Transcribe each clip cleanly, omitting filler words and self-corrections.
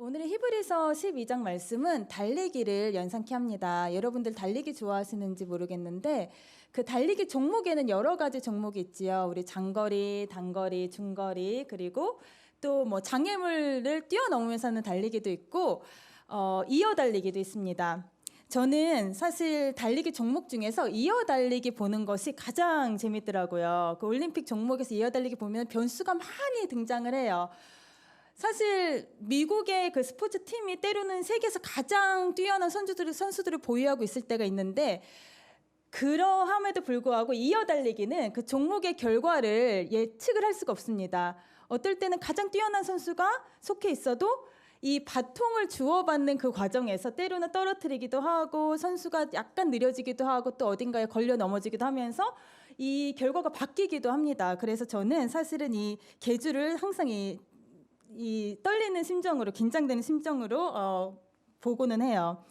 오늘의 히브리서 12장 말씀은 달리기를 연상케 합니다. 여러분들 달리기 좋아하시는지 모르겠는데 그 달리기 종목에는 여러 가지 종목이 있지요. 우리 장거리, 단거리, 중거리 그리고 또 뭐 장애물을 뛰어넘으면서 하는 달리기도 있고 이어 달리기도 있습니다. 저는 사실 달리기 종목 중에서 이어 달리기 보는 것이 가장 재밌더라고요. 그 올림픽 종목에서 이어 달리기 보면 변수가 많이 등장을 해요. 사실 미국의 그 스포츠 팀이 때로는 세계에서 가장 뛰어난 선수들을 보유하고 있을 때가 있는데 그러함에도 불구하고 이어 달리기는 그 종목의 결과를 예측을 할 수가 없습니다. 어떨 때는 가장 뛰어난 선수가 속해 있어도 이 바통을 주워받는 그 과정에서 때로는 떨어뜨리기도 하고 선수가 약간 느려지기도 하고 또 어딘가에 걸려 넘어지기도 하면서 이 결과가 바뀌기도 합니다. 그래서 저는 사실은 이 계주를 항상 이 떨리는 심정으로 긴장되는 심정으로 보고는 해요.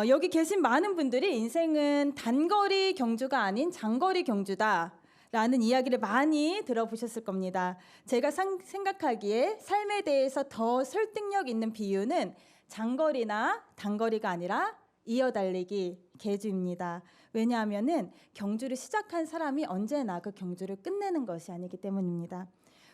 여기 계신 많은 분들이 인생은 단거리 경주가 아닌 장거리 경주다라는 이야기를 많이 들어보셨을 겁니다. 제가 생각하기에 삶에 대해서 더 설득력 있는 비유는 장거리나 단거리가 아니라 이어달리기 계주입니다. 왜냐하면은 경주를 시작한 사람이 언제나 그 경주를 끝내는 것이 아니기 때문입니다.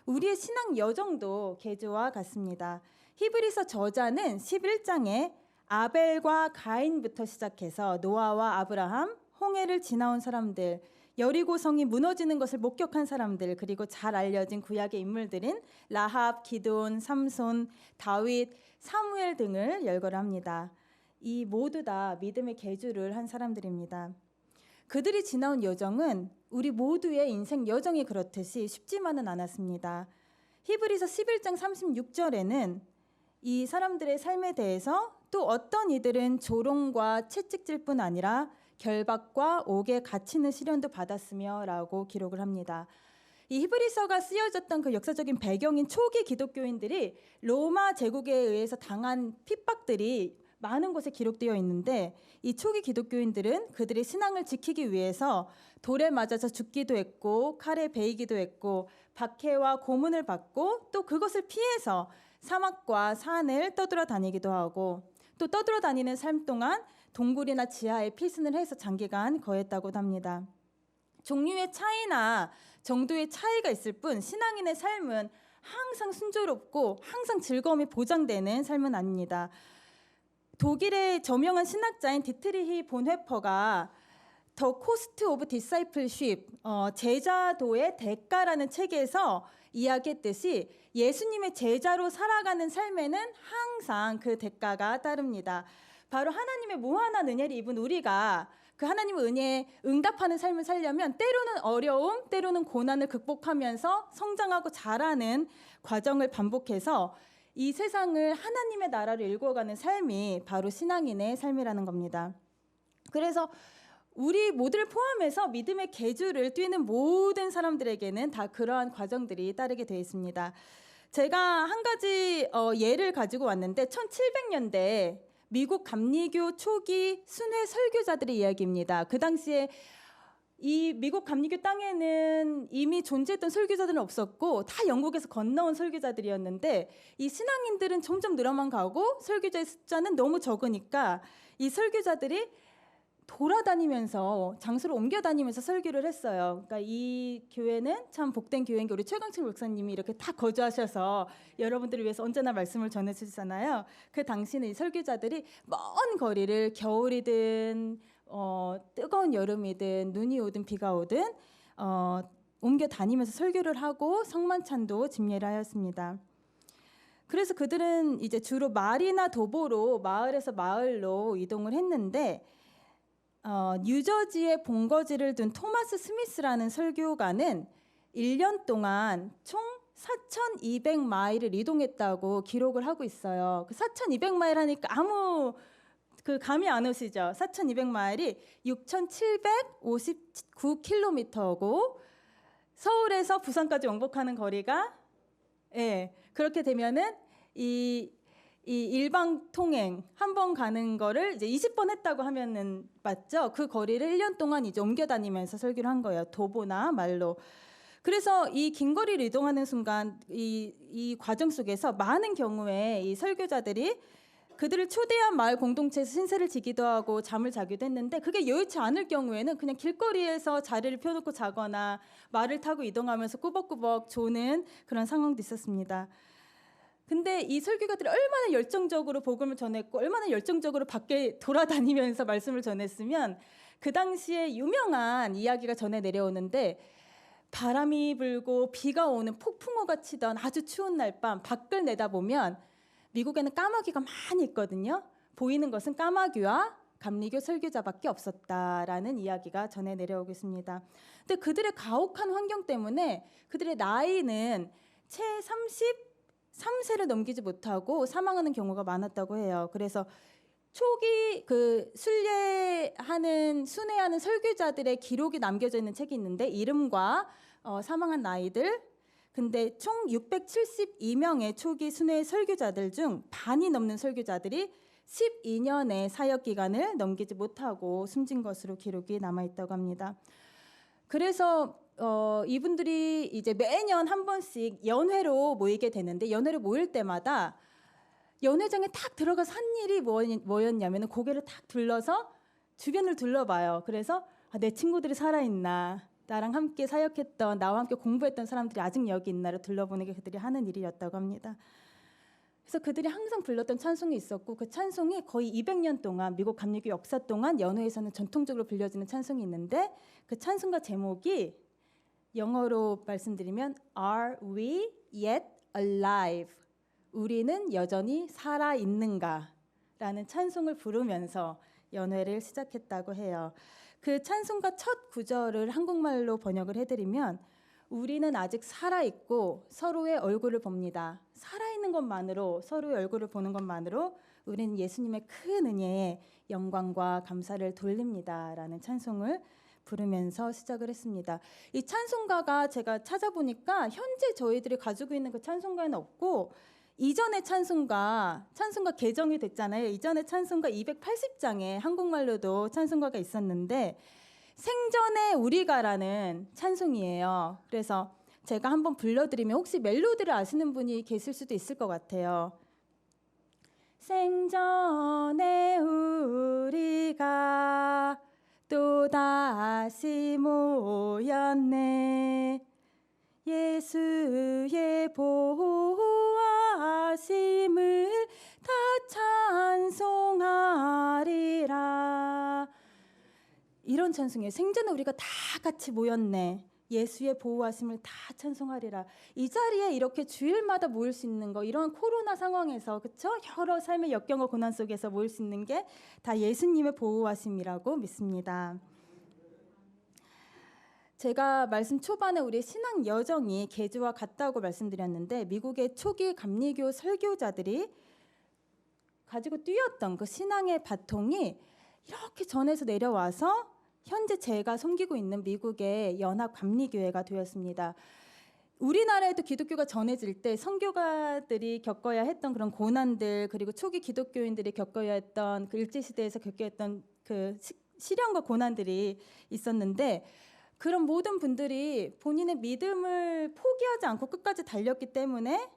우리의 신앙 여정도 계주와 같습니다. 히브리서 저자는 11장에 아벨과 가인부터 시작해서 노아와 아브라함, 홍해를 지나온 사람들, 여리고성이 무너지는 것을 목격한 사람들, 그리고 잘 알려진 구약의 인물들인 라합, 기드온, 삼손, 다윗, 사무엘 등을 열거합니다. 이 모두 다 믿음의 계주를 한 사람들입니다. 그들이 지나온 여정은 우리 모두의 인생 여정이 그렇듯이 쉽지만은 않았습니다. 히브리서 11장 36절에는 이 사람들의 삶에 대해서 또 어떤 이들은 조롱과 채찍질 뿐 아니라 결박과 옥에 갇히는 시련도 받았으며 라고 기록을 합니다. 이 히브리서가 쓰여졌던 그 역사적인 배경인 초기 기독교인들이 로마 제국에 의해서 당한 핍박들이 많은 곳에 기록되어 있는데 이 초기 기독교인들은 그들의 신앙을 지키기 위해서 돌에 맞아서 죽기도 했고 칼에 베이기도 했고 박해와 고문을 받고 또 그것을 피해서 사막과 산을 떠돌아 다니기도 하고 또 떠돌아 다니는 삶 동안 동굴이나 지하에 피신을 해서 장기간 거했다고도 합니다. 종류의 차이나 정도의 차이가 있을 뿐 신앙인의 삶은 항상 순조롭고 항상 즐거움이 보장되는 삶은 아닙니다. 독일의 저명한 신학자인 디트리히 본회퍼가 더 코스트 오브 디사이플십, 제자도의 대가라는 책에서 이야기했듯이 예수님의 제자로 살아가는 삶에는 항상 그 대가가 따릅니다. 바로 하나님의 무한한 은혜를 입은 우리가 그 하나님의 은혜에 응답하는 삶을 살려면 때로는 어려움, 때로는 고난을 극복하면서 성장하고 자라는 과정을 반복해서 이 세상을 하나님의 나라로 일궈가는 삶이 바로 신앙인의 삶이라는 겁니다. 그래서 우리 모두를 포함해서 믿음의 계주를 뛰는 모든 사람들에게는 다 그러한 과정들이 따르게 되어 있습니다. 제가 한 가지 예를 가지고 왔는데 1700년대 미국 감리교 초기 순회 설교자들의 이야기입니다. 그 당시에 이 미국 감리교 땅에는 이미 존재했던 설교자들은 없었고 다 영국에서 건너온 설교자들이었는데 이 신앙인들은 점점 늘어만 가고 설교자의 숫자는 너무 적으니까 이 설교자들이 돌아다니면서 장소를 옮겨 다니면서 설교를 했어요. 그러니까 이 교회는 참 복된 교회인 게 우리 최강철 목사님이 이렇게 다 거주하셔서 여러분들을 위해서 언제나 말씀을 전해주시잖아요. 그 당시는 이 설교자들이 먼 거리를 겨울이든 뜨거운 여름이든 눈이 오든 비가 오든 옮겨 다니면서 설교를 하고 성만찬도 집례를 하였습니다. 그래서 그들은 이제 주로 말이나 도보로 마을에서 마을로 이동을 했는데 뉴저지에 본거지를 둔 토마스 스미스라는 설교가는 1년 동안 총 4,200마일을 이동했다고 기록을 하고 있어요. 그 4,200마일 하니까 아무 그 감이 안 오시죠? 4,200마일이 6,759km고 서울에서 부산까지 왕복하는 거리가 그렇게 되면은 이 일방 통행 한 번 가는 거를 이제 20번 했다고 하면은 맞죠? 그 거리를 1년 동안 이제 옮겨 다니면서 설교를 한 거예요. 도보나 말로. 그래서 이 긴 거리를 이동하는 순간 이 과정 속에서 많은 경우에 이 설교자들이 그들을 초대한 마을 공동체에서 신세를 지기도 하고 잠을 자기도 했는데, 그게 여의치 않을 경우에는 그냥 길거리에서 자리를 펴놓고 자거나 말을 타고 이동하면서 꾸벅꾸벅 조는 그런 상황도 있었습니다. 근데 이 설교가들이 얼마나 열정적으로 복음을 전했고 얼마나 열정적으로 밖에 돌아다니면서 말씀을 전했으면, 그 당시에 유명한 이야기가 전해 내려오는데, 바람이 불고 비가 오는 폭풍우가 치던 아주 추운 날 밤 밖을 내다보면 미국에는 까마귀가 많이 있거든요. 보이는 것은 까마귀와 감리교 설교자밖에 없었다라는 이야기가 전해 내려오고 있습니다. 근데 그들의 가혹한 환경 때문에 그들의 나이는 채 33세를 넘기지 못하고 사망하는 경우가 많았다고 해요. 그래서 초기 그 순례하는 설교자들의 기록이 남겨져 있는 책이 있는데, 이름과 사망한 나이들, 근데 총 672명의 초기 순회 설교자들 중 반이 넘는 설교자들이 12년의 사역 기간을 넘기지 못하고 숨진 것으로 기록이 남아 있다고 합니다. 그래서 이분들이 이제 매년 한 번씩 연회로 모이게 되는데, 연회로 모일 때마다 연회장에 탁 들어가서 한 일이 뭐였냐면 고개를 탁 둘러서 주변을 둘러봐요. 그래서 내 친구들이 살아있나, 나랑 함께 사역했던, 나와 함께 공부했던 사람들이 아직 여기 있나를 둘러보는 게 그들이 하는 일이었다고 합니다. 그래서 그들이 항상 불렀던 찬송이 있었고, 그 찬송이 거의 200년 동안 미국 감리교 역사 동안 연회에서는 전통적으로 불려지는 찬송이 있는데, 그 찬송가 제목이 영어로 말씀드리면 Are we yet alive? 우리는 여전히 살아있는가? 라는 찬송을 부르면서 연회를 시작했다고 해요. 그 찬송가 첫 구절을 한국말로 번역을 해드리면, 우리는 아직 살아있고 서로의 얼굴을 봅니다. 살아있는 것만으로, 서로의 얼굴을 보는 것만으로 우리는 예수님의 큰 은혜에 영광과 감사를 돌립니다. 라는 찬송을 부르면서 시작을 했습니다. 이 찬송가가 제가 찾아보니까 현재 저희들이 가지고 있는 그 찬송가에는 없고, 이전의 찬송가 개정이 됐잖아요. 이전의 찬송가 280장에 한국말로도 찬송가가 있었는데, 생전에 우리가라는 찬송이에요. 그래서 제가 한번 불러드리면 혹시 멜로디를 아시는 분이 계실 수도 있을 것 같아요. 생전에 우리가 또다시 모였네, 예수의 보호하심을 다 찬송하리라. 이런 찬송이에요. 생전에 우리가 다 같이 모였네, 예수의 보호하심을 다 찬송하리라. 이 자리에 이렇게 주일마다 모일 수 있는 거, 이런 코로나 상황에서, 그렇죠? 여러 삶의 역경과 고난 속에서 모일 수 있는 게 다 예수님의 보호하심이라고 믿습니다. 제가 말씀 초반에 우리 신앙 여정이 계주와 같다고 말씀드렸는데, 미국의 초기 감리교 설교자들이 가지고 뛰었던 그 신앙의 바통이 이렇게 전해서 내려와서 현재 제가 섬기고 있는 미국의 연합 감리교회가 되었습니다. 우리나라에도 기독교가 전해질 때 선교가들이 겪어야 했던 그런 고난들, 그리고 초기 기독교인들이 겪어야 했던 그 일제시대에서 겪어야 했던 그 시련과 고난들이 있었는데, 그런 모든 분들이 본인의 믿음을 포기하지 않고 끝까지 달렸기 때문에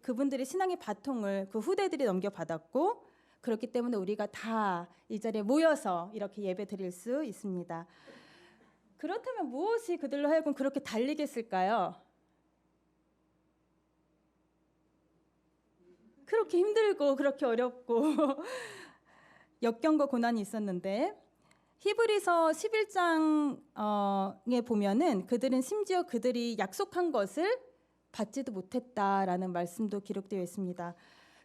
그분들의 신앙의 바통을 그 후대들이 넘겨받았고, 그렇기 때문에 우리가 다 이 자리에 모여서 이렇게 예배 드릴 수 있습니다. 그렇다면 무엇이 그들로 하여금 그렇게 달리게 했을까요? 그렇게 힘들고 그렇게 어렵고 역경과 고난이 있었는데, 히브리서 11장에 보면은 그들은 심지어 그들이 약속한 것을 받지도 못했다라는 말씀도 기록되어 있습니다.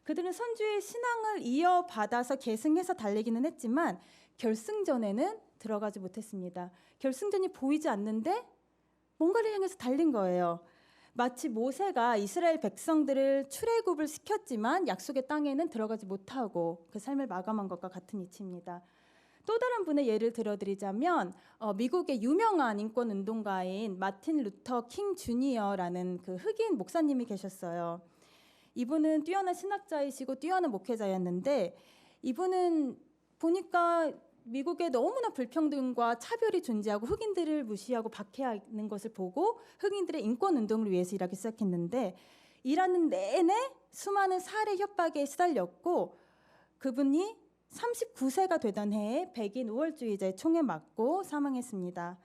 그들은 선주의 신앙을 이어받아서 계승해서 달리기는 했지만 결승전에는 들어가지 못했습니다. 결승전이 보이지 않는데 뭔가를 향해서 달린 거예요. 마치 모세가 이스라엘 백성들을 출애굽을 시켰지만 약속의 땅에는 들어가지 못하고 그 삶을 마감한 것과 같은 이치입니다. 또 다른 분의 예를 들어드리자면 미국의 유명한 인권운동가인 마틴 루터 킹 주니어라는 그 흑인 목사님이 계셨어요. 이분은 뛰어난 신학자이시고 뛰어난 목회자였는데, 이분은 보니까 미국에 너무나 불평등과 차별이 존재하고 흑인들을 무시하고 박해하는 것을 보고 흑인들의 인권 운동을 위해서 일하기 시작했는데 일하는 내내 수많은 살해 협박에 시달렸고 그분이 39세가 되던 해에 백인 우월주의자의 총에 맞고 사망했습니다.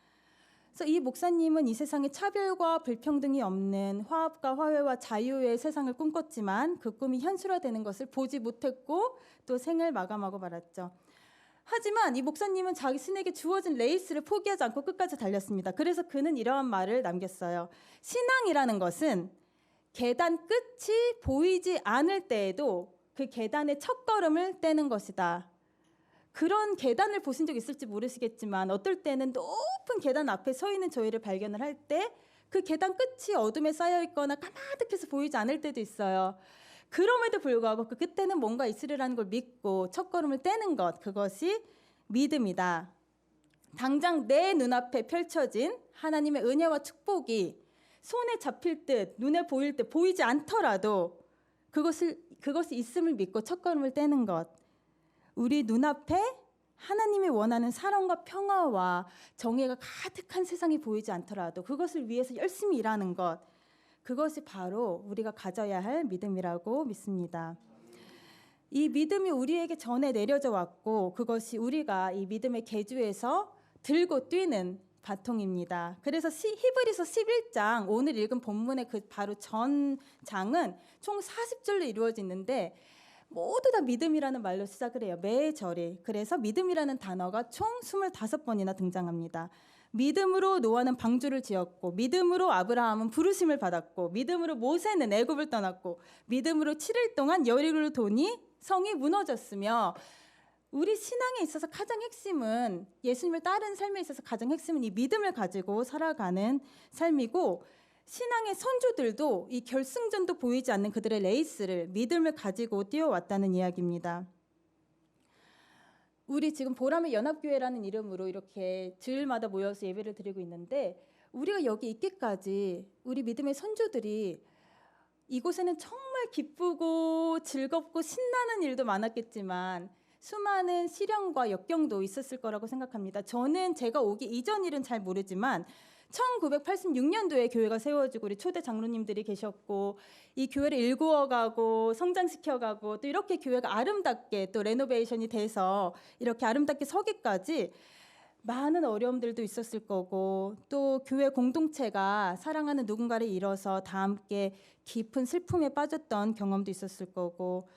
그래서 이 목사님은 이 세상에 차별과 불평등이 없는 화합과 화해와 자유의 세상을 꿈꿨지만 그 꿈이 현실화되는 것을 보지 못했고 또 생을 마감하고 말았죠. 하지만 이 목사님은 자신에게 주어진 레이스를 포기하지 않고 끝까지 달렸습니다. 그래서 그는 이러한 말을 남겼어요. 신앙이라는 것은 계단 끝이 보이지 않을 때에도 그 계단의 첫걸음을 떼는 것이다. 그런 계단을 보신 적 있을지 모르시겠지만 어떨 때는 높은 계단 앞에 서 있는 저희를 발견을 할 때 그 계단 끝이 어둠에 쌓여 있거나 까마득해서 보이지 않을 때도 있어요. 그럼에도 불구하고 그 끝에는 뭔가 있으리라는 걸 믿고 첫걸음을 떼는 것, 그것이 믿음이다. 당장 내 눈앞에 펼쳐진 하나님의 은혜와 축복이 손에 잡힐 듯, 눈에 보일 듯 보이지 않더라도 그것이 있음을 믿고 첫걸음을 떼는 것. 우리 눈앞에 하나님이 원하는 사랑과 평화와 정의가 가득한 세상이 보이지 않더라도 그것을 위해서 열심히 일하는 것. 그것이 바로 우리가 가져야 할 믿음이라고 믿습니다. 이 믿음이 우리에게 전해 내려져 왔고 그것이 우리가 이 믿음의 계주에서 들고 뛰는 바통입니다. 그래서 히브리서 11장 오늘 읽은 본문의 그 바로 전 장은 총 40절로 이루어지는데 모두 다 믿음이라는 말로 시작을 해요. 매 절이. 그래서 믿음이라는 단어가 총 25번이나 등장합니다. 믿음으로 노아는 방주를 지었고 믿음으로 아브라함은 부르심을 받았고 믿음으로 모세는 애굽을 떠났고 믿음으로 7일 동안 여리고를 도니 성이 무너졌으며 우리 신앙에 있어서 가장 핵심은 예수님을 따르는 삶에 있어서 가장 핵심은 이 믿음을 가지고 살아가는 삶이고 신앙의 선조들도 이 결승전도 보이지 않는 그들의 레이스를 믿음을 가지고 뛰어왔다는 이야기입니다. 우리 지금 보람의 연합교회라는 이름으로 이렇게 주일마다 모여서 예배를 드리고 있는데 우리가 여기 있기까지 우리 믿음의 선조들이 이곳에는 정말 기쁘고 즐겁고 신나는 일도 많았겠지만 수많은 시련과 역경도 있었을 거라고 생각합니다. 저는 제가 오기 이전 일은 잘 모르지만 1986년도에 교회가 세워지고 우리 초대 장로님들이 계셨고 이 교회를 일구어가고 성장시켜가고 또 이렇게 교회가 아름답게 또 레노베이션이 돼서 이렇게 아름답게 서기까지 많은 어려움들도 있었을 거고 또 교회 공동체가 사랑하는 누군가를 잃어서 다 함께 깊은 슬픔에 빠졌던 경험도 있었을 거고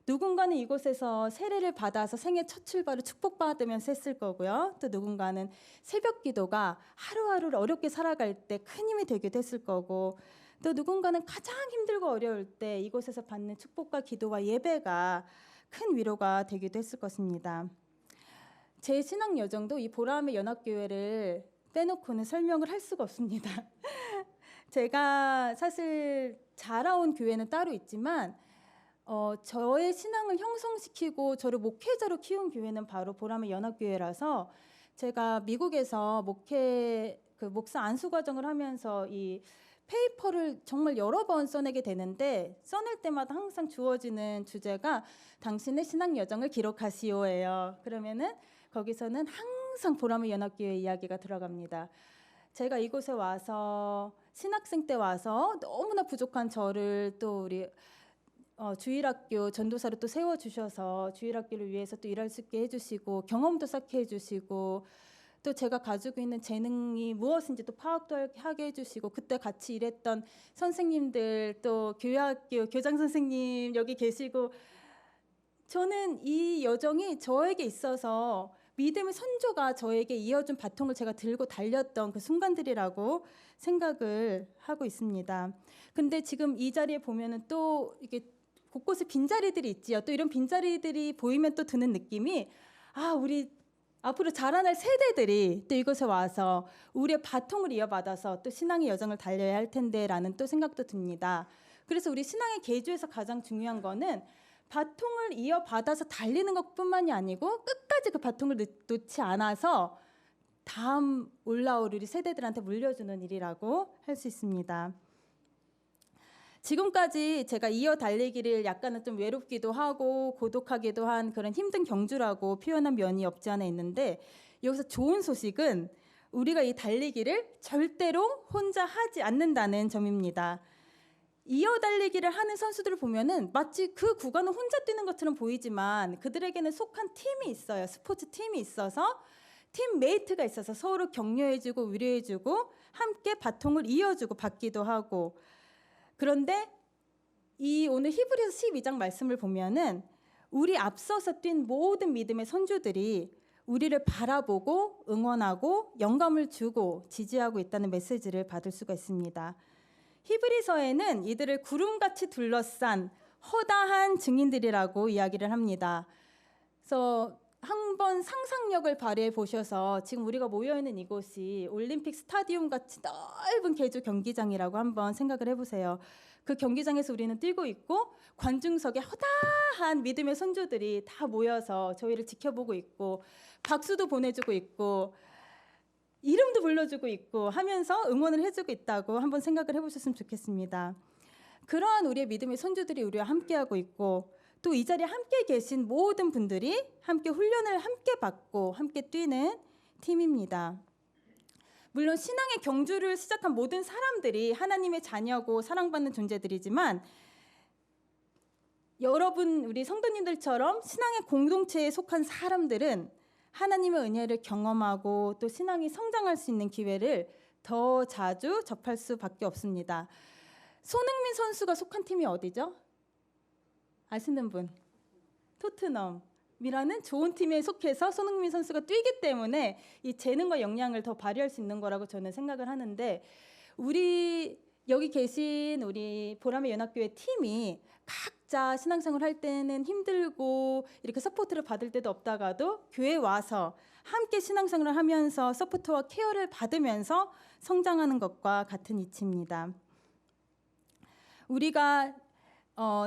누군가는 이곳에서 세례를 받아서 생애 첫 출발을 축복받으면서 했을 거고요. 또 누군가는 새벽 기도가 하루하루를 어렵게 살아갈 때 큰 힘이 되기도 했을 거고 또 누군가는 가장 힘들고 어려울 때 이곳에서 받는 축복과 기도와 예배가 큰 위로가 되기도 했을 것입니다. 제 신앙 여정도 이 보람의 연합교회를 빼놓고는 설명을 할 수가 없습니다. 제가 사실 자라온 교회는 따로 있지만 저의 신앙을 형성시키고 저를 목회자로 키운 교회는 바로 보람의 연합교회라서 제가 미국에서 목사 안수 과정을 하면서 이 페이퍼를 정말 여러 번 써내게 되는데 써낼 때마다 항상 주어지는 주제가 당신의 신앙 여정을 기록하시오예요. 그러면은 거기서는 항상 보람의 연합교회 이야기가 들어갑니다. 제가 이곳에 와서 신학생 때 와서 너무나 부족한 저를 또 우리 주일학교 전도사로 또 세워주셔서 주일학교를 위해서 또 일할 수 있게 해주시고 경험도 쌓게 해주시고 또 제가 가지고 있는 재능이 무엇인지 또 파악도 하게 해주시고 그때 같이 일했던 선생님들 또 교회학교 교장 선생님 여기 계시고 저는 이 여정이 저에게 있어서 믿음의 선조가 저에게 이어준 바통을 제가 들고 달렸던 그 순간들이라고 생각을 하고 있습니다. 근데 지금 이 자리에 보면은 또 이게 곳곳에 빈자리들이 있지요. 또 이런 빈자리들이 보이면 또 드는 느낌이 우리 앞으로 자라날 세대들이 또 이곳에 와서 우리의 바통을 이어받아서 또 신앙의 여정을 달려야 할 텐데라는 또 생각도 듭니다. 그래서 우리 신앙의 계주에서 가장 중요한 거는 바통을 이어받아서 달리는 것뿐만이 아니고 끝까지 그 바통을 놓지 않아서 다음 올라올 우리 세대들한테 물려주는 일이라고 할 수 있습니다. 지금까지 제가 이어 달리기를 약간은 좀 외롭기도 하고 고독하기도 한 그런 힘든 경주라고 표현한 면이 없지 않아 있는데, 여기서 좋은 소식은 우리가 이 달리기를 절대로 혼자 하지 않는다는 점입니다. 이어 달리기를 하는 선수들을 보면은 마치 그 구간을 혼자 뛰는 것처럼 보이지만 그들에게는 속한 팀이 있어요. 스포츠 팀이 있어서, 팀메이트가 있어서 서로 격려해주고 위로해주고 함께 바통을 이어주고 받기도 하고. 그런데 이 오늘 히브리서 12장 말씀을 보면은 우리 앞서서 뛴 모든 믿음의 선조들이 우리를 바라보고 응원하고 영감을 주고 지지하고 있다는 메시지를 받을 수가 있습니다. 히브리서에는 이들을 구름같이 둘러싼 허다한 증인들이라고 이야기를 합니다. 그래서 한번 상상력을 발휘해 보셔서 지금 우리가 모여있는 이곳이 올림픽 스타디움 같이 넓은 개주 경기장이라고 한번 생각을 해보세요. 그 경기장에서 우리는 뛰고 있고 관중석에 허다한 믿음의 선조들이 다 모여서 저희를 지켜보고 있고 박수도 보내주고 있고 이름도 불러주고 있고 하면서 응원을 해주고 있다고 한번 생각을 해보셨으면 좋겠습니다. 그러한 우리의 믿음의 선조들이 우리와 함께하고 있고 또 이 자리에 함께 계신 모든 분들이 함께 훈련을 함께 받고 함께 뛰는 팀입니다. 물론 신앙의 경주를 시작한 모든 사람들이 하나님의 자녀고 사랑받는 존재들이지만 여러분 우리 성도님들처럼 신앙의 공동체에 속한 사람들은 하나님의 은혜를 경험하고 또 신앙이 성장할 수 있는 기회를 더 자주 접할 수밖에 없습니다. 손흥민 선수가 속한 팀이 어디죠? 아시는 분? 토트넘이라는 좋은 팀에 속해서 손흥민 선수가 뛰기 때문에 이 재능과 역량을 더 발휘할 수 있는 거라고 저는 생각을 하는데, 우리 여기 계신 우리 보람의 연합교회 팀이 각자 신앙생활 할 때는 힘들고 이렇게 서포트를 받을 때도 없다가도 교회에 와서 함께 신앙생활을 하면서 서포트와 케어를 받으면서 성장하는 것과 같은 이치입니다. 우리가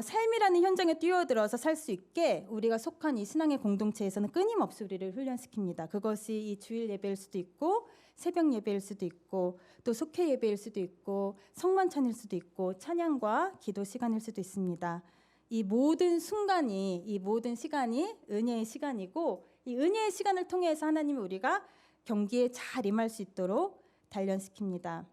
삶이라는 현장에 뛰어들어서 살 수 있게 우리가 속한 이 신앙의 공동체에서는 끊임없이 우리를 훈련시킵니다. 그것이 이 주일 예배일 수도 있고 새벽 예배일 수도 있고 또 속회 예배일 수도 있고 성만찬일 수도 있고 찬양과 기도 시간일 수도 있습니다. 이 모든 순간이, 이 모든 시간이 은혜의 시간이고 이 은혜의 시간을 통해서 하나님이 우리가 경기에 잘 임할 수 있도록 단련시킵니다.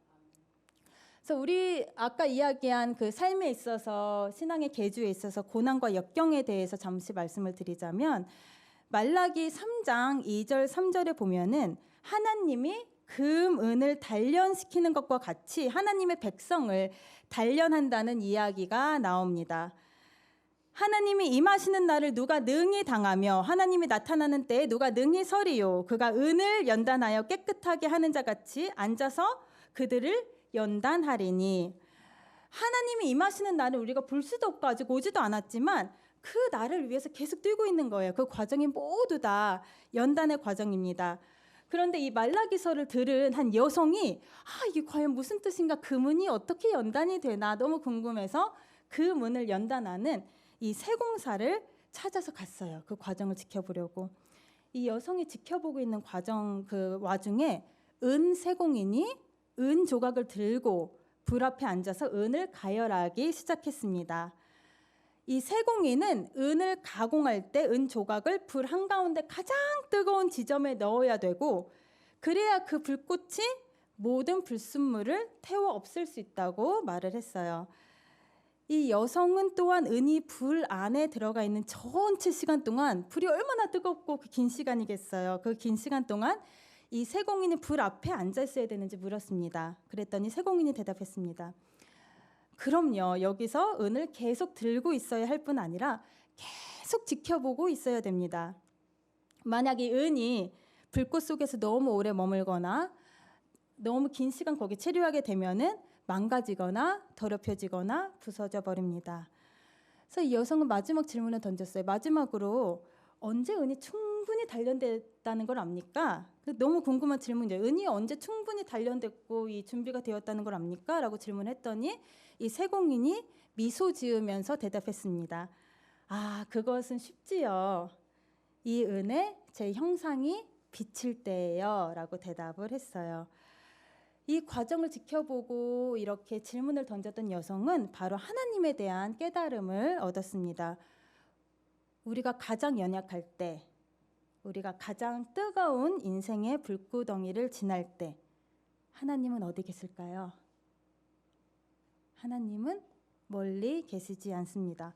그래서 우리 아까 이야기한 그 삶에 있어서 신앙의 계주에 있어서 고난과 역경에 대해서 잠시 말씀을 드리자면 말라기 3장 2절 3절에 보면은 하나님이 금, 은을 단련시키는 것과 같이 하나님의 백성을 단련한다는 이야기가 나옵니다. 하나님이 임하시는 날을 누가 능히 당하며 하나님이 나타나는 때에 누가 능히 서리요. 그가 은을 연단하여 깨끗하게 하는 자 같이 앉아서 그들을 연단하리니. 하나님이 임하시는 날을 우리가 볼 수도 없고 아직 오지도 않았지만 그 날을 위해서 계속 뛰고 있는 거예요. 그 과정이 모두 다 연단의 과정입니다. 그런데 이 말라기서를 들은 한 여성이 이게 과연 무슨 뜻인가, 그 문이 어떻게 연단이 되나 너무 궁금해서 그 문을 연단하는 이 세공사를 찾아서 갔어요. 그 과정을 지켜보려고. 이 여성이 지켜보고 있는 과정 그 와중에 은 세공인이 은 조각을 들고 불 앞에 앉아서 은을 가열하기 시작했습니다. 이 세공인은 은을 가공할 때 은 조각을 불 한가운데 가장 뜨거운 지점에 넣어야 되고 그래야 그 불꽃이 모든 불순물을 태워 없앨 수 있다고 말을 했어요. 이 여성은 또한 은이 불 안에 들어가 있는 전체 시간 동안 불이 얼마나 뜨겁고 그 긴 시간이겠어요. 그 긴 시간 동안 이 세공인이 불 앞에 앉아 있어야 되는지 물었습니다. 그랬더니 세공인이 대답했습니다. 그럼요. 여기서 은을 계속 들고 있어야 할 뿐 아니라 계속 지켜보고 있어야 됩니다. 만약 이 은이 불꽃 속에서 너무 오래 머물거나 너무 긴 시간 거기 체류하게 되면은 망가지거나 더럽혀지거나 부서져 버립니다. 그래서 이 여성은 마지막 질문을 던졌어요. 마지막으로 언제 은이 충분히 단련됐다는 걸 압니까? 너무 궁금한 질문이에요. 은이 언제 충분히 단련됐고 이 준비가 되었다는 걸 압니까? 라고 질문했더니 이 세공인이 미소 지으면서 대답했습니다. 그것은 쉽지요. 이 은에 제 형상이 비칠 때예요. 라고 대답을 했어요. 이 과정을 지켜보고 이렇게 질문을 던졌던 여성은 바로 하나님에 대한 깨달음을 얻었습니다. 우리가 가장 연약할 때, 우리가 가장 뜨거운 인생의 불구덩이를 지날 때 하나님은 어디 계실까요? 하나님은 멀리 계시지 않습니다.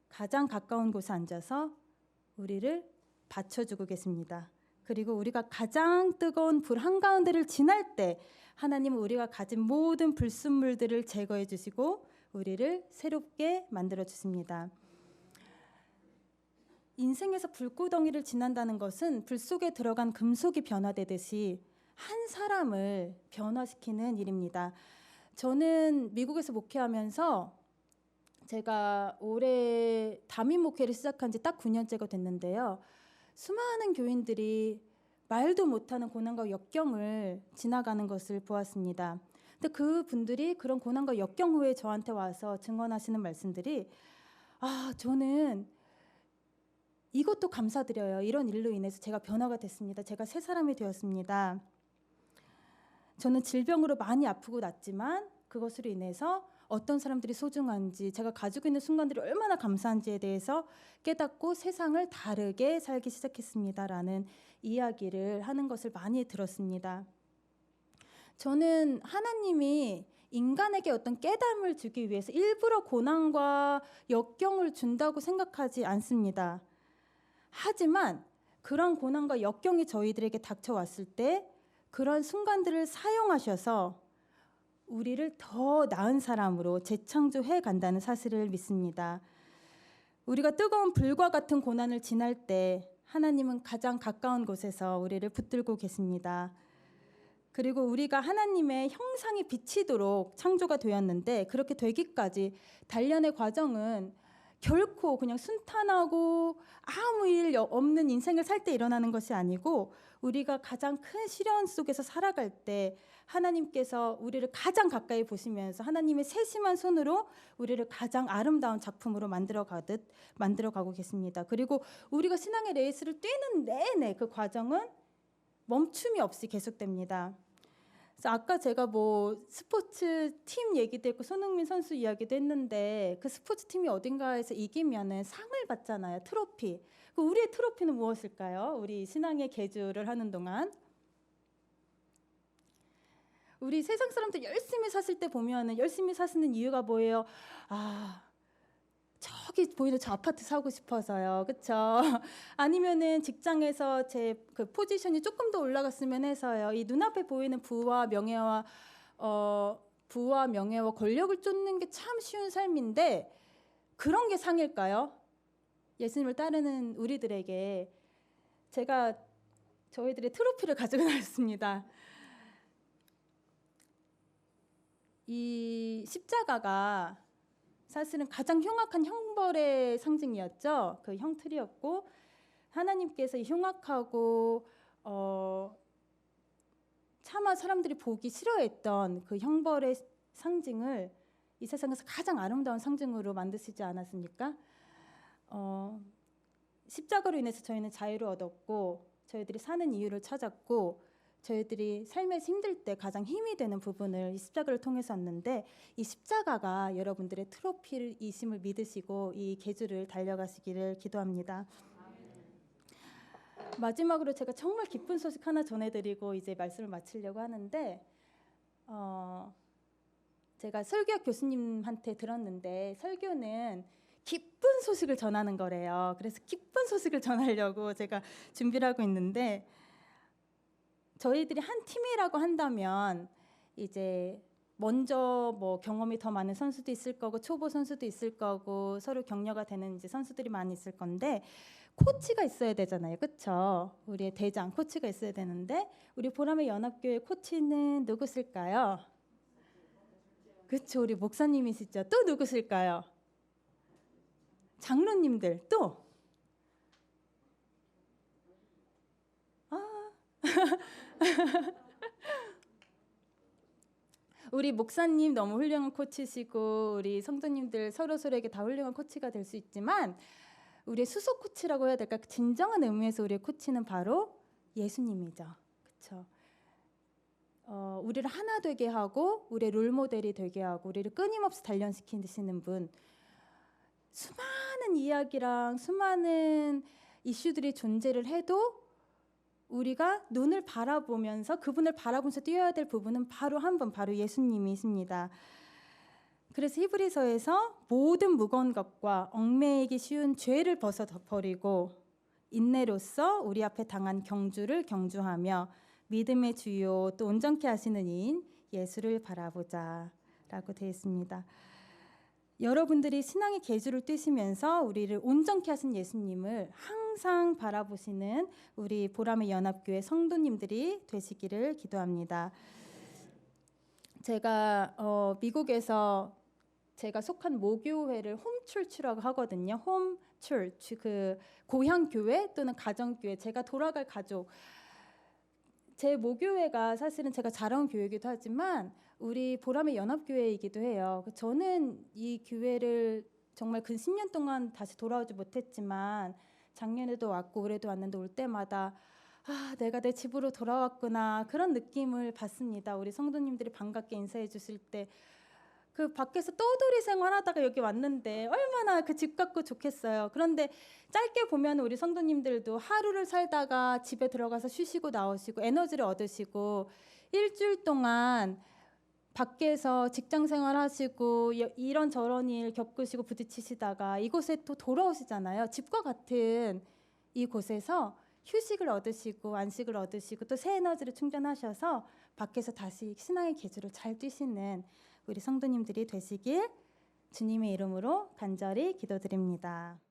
가장 가까운 곳에 앉아서 우리를 받쳐주고 계십니다. 그리고 우리가 가장 뜨거운 불 한가운데를 지날 때 하나님은 우리가 가진 모든 불순물들을 제거해 주시고 우리를 새롭게 만들어 주십니다. 인생에서 불구덩이를 지난다는 것은 불 속에 들어간 금속이 변화되듯이 한 사람을 변화시키는 일입니다. 저는 미국에서 목회하면서 제가 올해 담임 목회를 시작한 지 딱 9년째가 됐는데요. 수많은 교인들이 말도 못하는 고난과 역경을 지나가는 것을 보았습니다. 근데 그분들이 그런 고난과 역경 후에 저한테 와서 증언하시는 말씀들이 저는 이것도 감사드려요. 이런 일로 인해서 제가 변화가 됐습니다. 제가 새 사람이 되었습니다. 저는 질병으로 많이 아프고 났지만 그것으로 인해서 어떤 사람들이 소중한지, 제가 가지고 있는 순간들이 얼마나 감사한지에 대해서 깨닫고 세상을 다르게 살기 시작했습니다라는 이야기를 하는 것을 많이 들었습니다. 저는 하나님이 인간에게 어떤 깨달음을 주기 위해서 일부러 고난과 역경을 준다고 생각하지 않습니다. 하지만 그런 고난과 역경이 저희들에게 닥쳐왔을 때 그런 순간들을 사용하셔서 우리를 더 나은 사람으로 재창조해 간다는 사실을 믿습니다. 우리가 뜨거운 불과 같은 고난을 지날 때 하나님은 가장 가까운 곳에서 우리를 붙들고 계십니다. 그리고 우리가 하나님의 형상이 비치도록 창조가 되었는데 그렇게 되기까지 단련의 과정은 결코 그냥 순탄하고 아무 일 없는 인생을 살 때 일어나는 것이 아니고 우리가 가장 큰 시련 속에서 살아갈 때 하나님께서 우리를 가장 가까이 보시면서 하나님의 세심한 손으로 우리를 가장 아름다운 작품으로 만들어가고 계십니다. 그리고 우리가 신앙의 레이스를 뛰는 내내 그 과정은 멈춤이 없이 계속됩니다. 그래서 아까 제가 스포츠 팀 얘기도 했고 손흥민 선수 이야기도 했는데 그 스포츠 팀이 어딘가에서 이기면은 상을 받잖아요. 트로피. 우리의 트로피는 무엇일까요? 우리 신앙의 계주를 하는 동안 우리 세상 사람들 열심히 사실 때 보면은 열심히 사시는 이유가 뭐예요? 저기 보이는 저 아파트 사고 싶어서요. 그렇죠? 아니면은 직장에서 제 그 포지션이 조금 더 올라갔으면 해서요. 이 눈앞에 보이는 부와 명예와 권력을 쫓는 게 참 쉬운 삶인데 그런 게 상일까요? 예수님을 따르는 우리들에게 제가 저희들의 트로피를 가지고 나왔습니다. 이 십자가가 사실은 가장 흉악한 형벌의 상징이었죠. 그 형틀이었고 하나님께서 이 흉악하고 차마 사람들이 보기 싫어했던 그 형벌의 상징을 이 세상에서 가장 아름다운 상징으로 만드시지 않았습니까? 십자가로 인해서 저희는 자유를 얻었고 저희들이 사는 이유를 찾았고 저희들이 삶에서 힘들 때 가장 힘이 되는 부분을 이 십자가를 통해서 얻는데 이 십자가가 여러분들의 트로피이심을 믿으시고 이 계주를 달려가시기를 기도합니다. 마지막으로 제가 정말 기쁜 소식 하나 전해드리고 이제 말씀을 마치려고 하는데 제가 설교학 교수님한테 들었는데 설교는 기쁜 소식을 전하는 거래요. 그래서 기쁜 소식을 전하려고 제가 준비를 하고 있는데 저희들이 한 팀이라고 한다면 이제 먼저 경험이 더 많은 선수도 있을 거고 초보 선수도 있을 거고 서로 격려가 되는 이제 선수들이 많이 있을 건데 코치가 있어야 되잖아요. 그렇죠? 우리의 대장 코치가 있어야 되는데 우리 보람의 연합교회 코치는 누구실까요? 그렇죠. 우리 목사님이시죠. 또 누구실까요? 장로님들 또 우리 목사님 너무 훌륭한 코치시고 우리 성도님들 서로에게 다 훌륭한 코치가 될 수 있지만 우리의 수석 코치라고 해야 될까? 진정한 의미에서 우리의 코치는 바로 예수님이죠. 그렇죠? 우리를 하나 되게 하고 우리의 롤모델이 되게 하고 우리를 끊임없이 단련시키시는 분, 수많은 이야기랑 수많은 이슈들이 존재를 해도 우리가 눈을 바라보면서 그분을 바라보면서 뛰어야 될 부분은 바로 한 분, 바로 예수님이십니다. 그래서 히브리서에서 모든 무거운 것과 얽매이기 쉬운 죄를 벗어버리고 인내로써 우리 앞에 당한 경주를 경주하며 믿음의 주요 또 온전케 하시는 이인 예수를 바라보자 라고 되어 있습니다. 여러분들이 신앙의 계주를 뛰시면서 우리를 온전케 하신 예수님을 항상 바라보시는 우리 보람의 연합교회 성도님들이 되시기를 기도합니다. 제가 미국에서 제가 속한 모교회를 홈철치라고 하거든요. 홈철치, 그 고향 교회 또는 가정 교회, 제가 돌아갈 가족. 제 모교회가 사실은 제가 자라온 교회이기도 하지만 우리 보람의 연합교회이기도 해요. 저는 이 교회를 정말 근 10년 동안 다시 돌아오지 못했지만 작년에도 왔고 올해도 왔는데 올 때마다 내가 내 집으로 돌아왔구나 그런 느낌을 받습니다. 우리 성도님들이 반갑게 인사해 주실 때 그 밖에서 떠돌이 생활하다가 여기 왔는데 얼마나 그 집 같고 좋겠어요. 그런데 짧게 보면 우리 성도님들도 하루를 살다가 집에 들어가서 쉬시고 나오시고 에너지를 얻으시고 일주일 동안 밖에서 직장 생활하시고 이런저런 일 겪으시고 부딪히시다가 이곳에 또 돌아오시잖아요. 집과 같은 이곳에서 휴식을 얻으시고 안식을 얻으시고 또 새 에너지를 충전하셔서 밖에서 다시 신앙의 계주를 잘 뛰시는 우리 성도님들이 되시길 주님의 이름으로 간절히 기도드립니다.